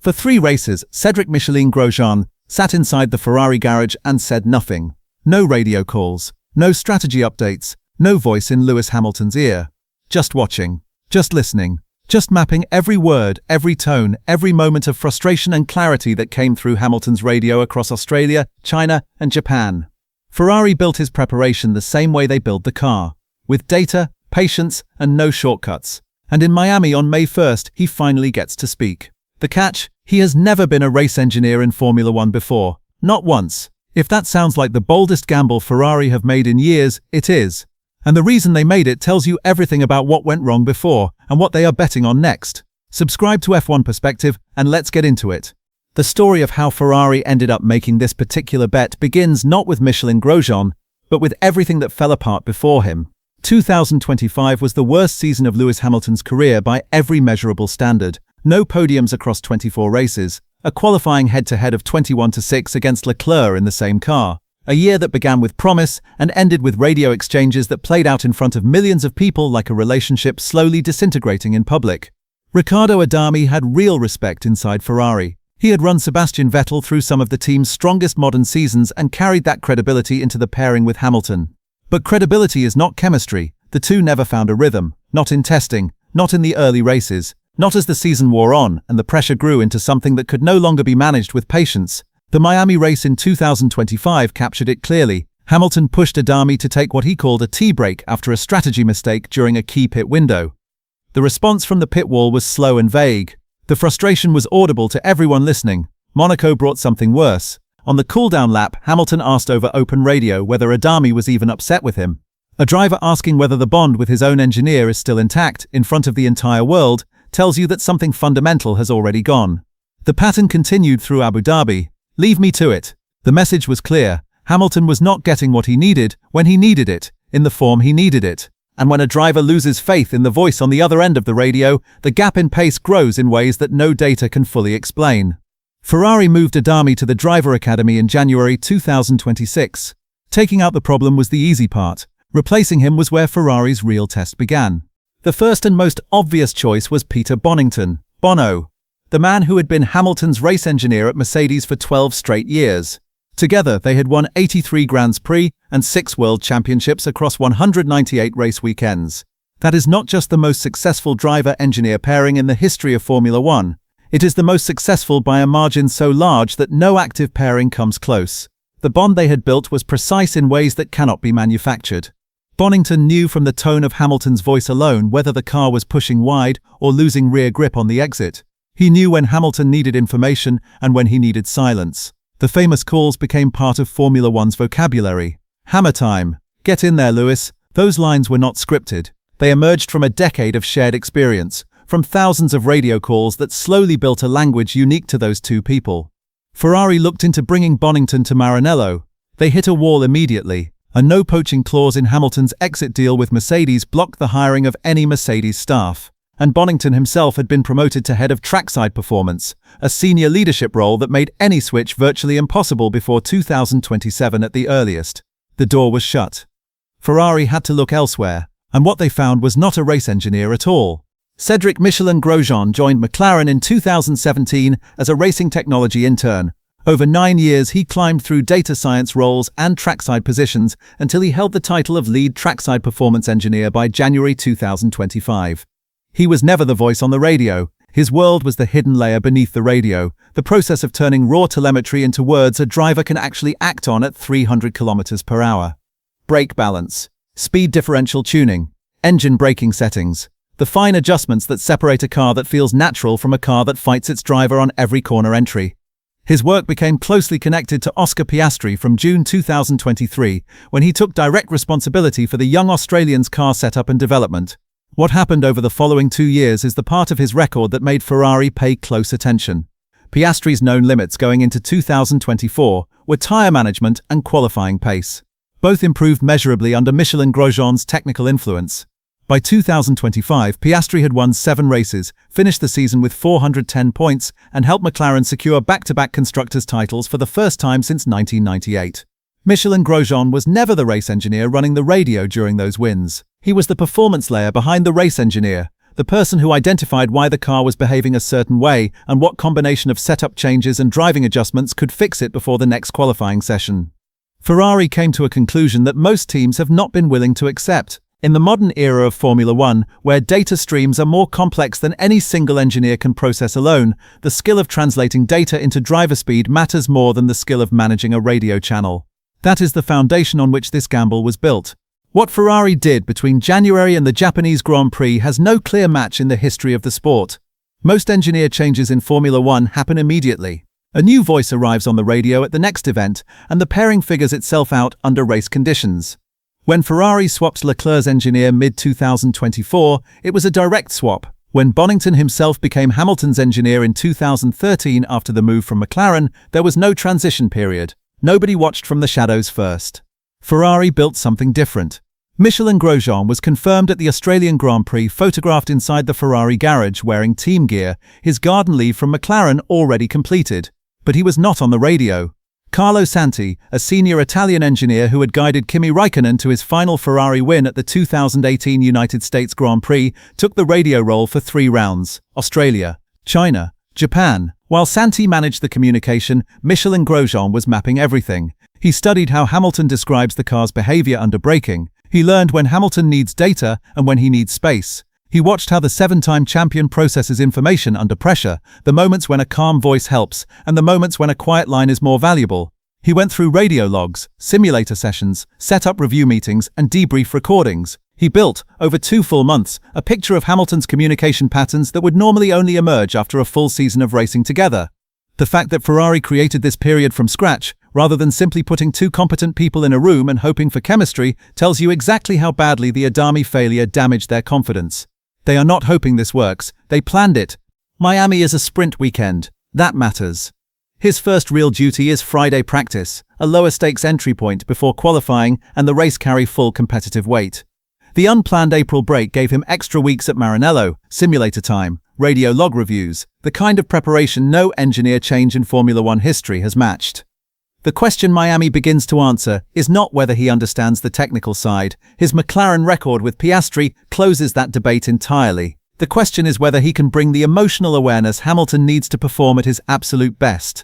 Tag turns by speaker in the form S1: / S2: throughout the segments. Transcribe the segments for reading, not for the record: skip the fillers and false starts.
S1: For 3 races, Cedric Michelin Grosjean sat inside the Ferrari garage and said nothing. No radio calls, no strategy updates, no voice in Lewis Hamilton's ear. Just watching, just listening, just mapping every word, every tone, every moment of frustration and clarity that came through Hamilton's radio across Australia, China, and Japan. Ferrari built his preparation the same way they build the car, with data, patience, and no shortcuts. And in Miami on May 1st, he finally gets to speak. The catch? He has never been a race engineer in Formula One before. Not once. If that sounds like the boldest gamble Ferrari have made in years, it is. And the reason they made it tells you everything about what went wrong before and what they are betting on next. Subscribe to F1 Perspective and let's get into it. The story of how Ferrari ended up making this particular bet begins not with Michelin Grosjean, but with everything that fell apart before him. 2025 was the worst season of Lewis Hamilton's career by every measurable standard. No podiums across 24 races, a qualifying head-to-head of 21-6 against Leclerc in the same car. A year that began with promise and ended with radio exchanges that played out in front of millions of people like a relationship slowly disintegrating in public. Riccardo Adami had real respect inside Ferrari. He had run Sebastian Vettel through some of the team's strongest modern seasons and carried that credibility into the pairing with Hamilton. But credibility is not chemistry. The two never found a rhythm, not in testing, not in the early races, not as the season wore on and the pressure grew into something that could no longer be managed with patience. The Miami race in 2025 captured it clearly. Hamilton pushed Adami to take what he called a tea break after a strategy mistake during a key pit window. The response from the pit wall was slow and vague. The frustration was audible to everyone listening. Monaco brought something worse. On the cool-down lap, Hamilton asked over open radio whether Adami was even upset with him. A driver asking whether the bond with his own engineer is still intact in front of the entire world tells you that something fundamental has already gone. The pattern continued through Abu Dhabi. Leave me to it. The message was clear. Hamilton was not getting what he needed when he needed it, in the form he needed it. And when a driver loses faith in the voice on the other end of the radio, the gap in pace grows in ways that no data can fully explain. Ferrari moved Adami to the driver academy in January 2026. Taking out the problem was the easy part. Replacing him was where Ferrari's real test began. The first and most obvious choice was Peter Bonington, Bono, the man who had been Hamilton's race engineer at Mercedes for 12 straight years. Together, they had won 83 Grands Prix and 6 World Championships across 198 race weekends. That is not just the most successful driver-engineer pairing in the history of Formula One. It is the most successful by a margin so large that no active pairing comes close. The bond they had built was precise in ways that cannot be manufactured. Bonington knew from the tone of Hamilton's voice alone whether the car was pushing wide or losing rear grip on the exit. He knew when Hamilton needed information and when he needed silence. The famous calls became part of Formula One's vocabulary. Hammer time. Get in there, Lewis. Those lines were not scripted. They emerged from a decade of shared experience, from thousands of radio calls that slowly built a language unique to those two people. Ferrari looked into bringing Bonington to Maranello. They hit a wall immediately. A no-poaching clause in Hamilton's exit deal with Mercedes blocked the hiring of any Mercedes staff. And Bonington himself had been promoted to head of trackside performance, a senior leadership role that made any switch virtually impossible before 2027 at the earliest. The door was shut. Ferrari had to look elsewhere, and what they found was not a race engineer at all. Cedric Michelin Grosjean joined McLaren in 2017 as a racing technology intern. Over 9 years, he climbed through data science roles and trackside positions until he held the title of lead trackside performance engineer by January 2025. He was never the voice on the radio. His world was the hidden layer beneath the radio, the process of turning raw telemetry into words a driver can actually act on at 300 km per hour. Brake balance, speed differential tuning, engine braking settings, the fine adjustments that separate a car that feels natural from a car that fights its driver on every corner entry. His work became closely connected to Oscar Piastri from June 2023, when he took direct responsibility for the young Australian's car setup and development. What happened over the following 2 years is the part of his record that made Ferrari pay close attention. Piastri's known limits going into 2024 were tyre management and qualifying pace. Both improved measurably under Michelin Grosjean's technical influence. By 2025, Piastri had won 7 races, finished the season with 410 points, and helped McLaren secure back-to-back constructors' titles for the first time since 1998. Michelin Grosjean was never the race engineer running the radio during those wins. He was the performance layer behind the race engineer, the person who identified why the car was behaving a certain way and what combination of setup changes and driving adjustments could fix it before the next qualifying session. Ferrari came to a conclusion that most teams have not been willing to accept. In the modern era of Formula One, where data streams are more complex than any single engineer can process alone, the skill of translating data into driver speed matters more than the skill of managing a radio channel. That is the foundation on which this gamble was built. What Ferrari did between January and the Japanese Grand Prix has no clear match in the history of the sport. Most engineer changes in Formula One happen immediately. A new voice arrives on the radio at the next event, and the pairing figures itself out under race conditions. When Ferrari swapped Leclerc's engineer mid-2024, it was a direct swap. When Bonington himself became Hamilton's engineer in 2013 after the move from McLaren, there was no transition period. Nobody watched from the shadows first. Ferrari built something different. Michelin Grosjean was confirmed at the Australian Grand Prix, photographed inside the Ferrari garage wearing team gear, his garden leave from McLaren already completed. But he was not on the radio. Carlo Santi, a senior Italian engineer who had guided Kimi Raikkonen to his final Ferrari win at the 2018 United States Grand Prix, took the radio role for 3 rounds: Australia, China, Japan. While Santi managed the communication, Michelin Grosjean was mapping everything. He studied how Hamilton describes the car's behavior under braking. He learned when Hamilton needs data and when he needs space. He watched how the 7-time champion processes information under pressure, the moments when a calm voice helps, and the moments when a quiet line is more valuable. He went through radio logs, simulator sessions, setup review meetings, and debrief recordings. He built, over 2 full months, a picture of Hamilton's communication patterns that would normally only emerge after a full season of racing together. The fact that Ferrari created this period from scratch, rather than simply putting 2 competent people in a room and hoping for chemistry, tells you exactly how badly the Adami failure damaged their confidence. They are not hoping this works, they planned it. Miami is a sprint weekend. That matters. His first real duty is Friday practice, a lower stakes entry point before qualifying and the race carry full competitive weight. The unplanned April break gave him extra weeks at Maranello, simulator time, radio log reviews, the kind of preparation no engineer change in Formula One history has matched. The question Miami begins to answer is not whether he understands the technical side. His McLaren record with Piastri closes that debate entirely. The question is whether he can bring the emotional awareness Hamilton needs to perform at his absolute best.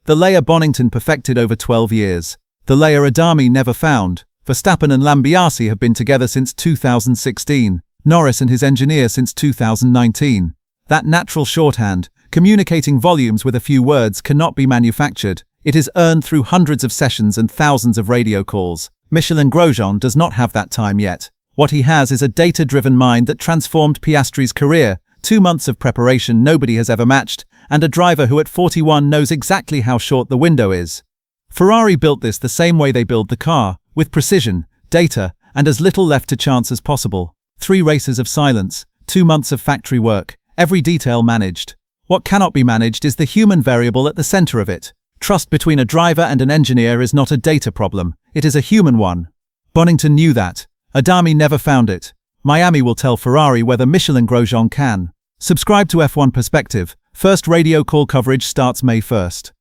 S1: The layer Bonington perfected over 12 years. The layer Adami never found. Verstappen and Lambiase have been together since 2016. Norris and his engineer since 2019. That natural shorthand, communicating volumes with a few words, cannot be manufactured. It is earned through hundreds of sessions and thousands of radio calls. Michelin Grosjean does not have that time yet. What he has is a data-driven mind that transformed Piastri's career, 2 months of preparation nobody has ever matched, and a driver who at 41 knows exactly how short the window is. Ferrari built this the same way they build the car, with precision, data, and as little left to chance as possible. 3 races of silence, 2 months of factory work, every detail managed. What cannot be managed is the human variable at the center of it. Trust between a driver and an engineer is not a data problem, it is a human one. Bonington knew that. Adami never found it. Miami will tell Ferrari whether Michelin Grosjean can. Subscribe to F1 Perspective. First radio call coverage starts May 1st.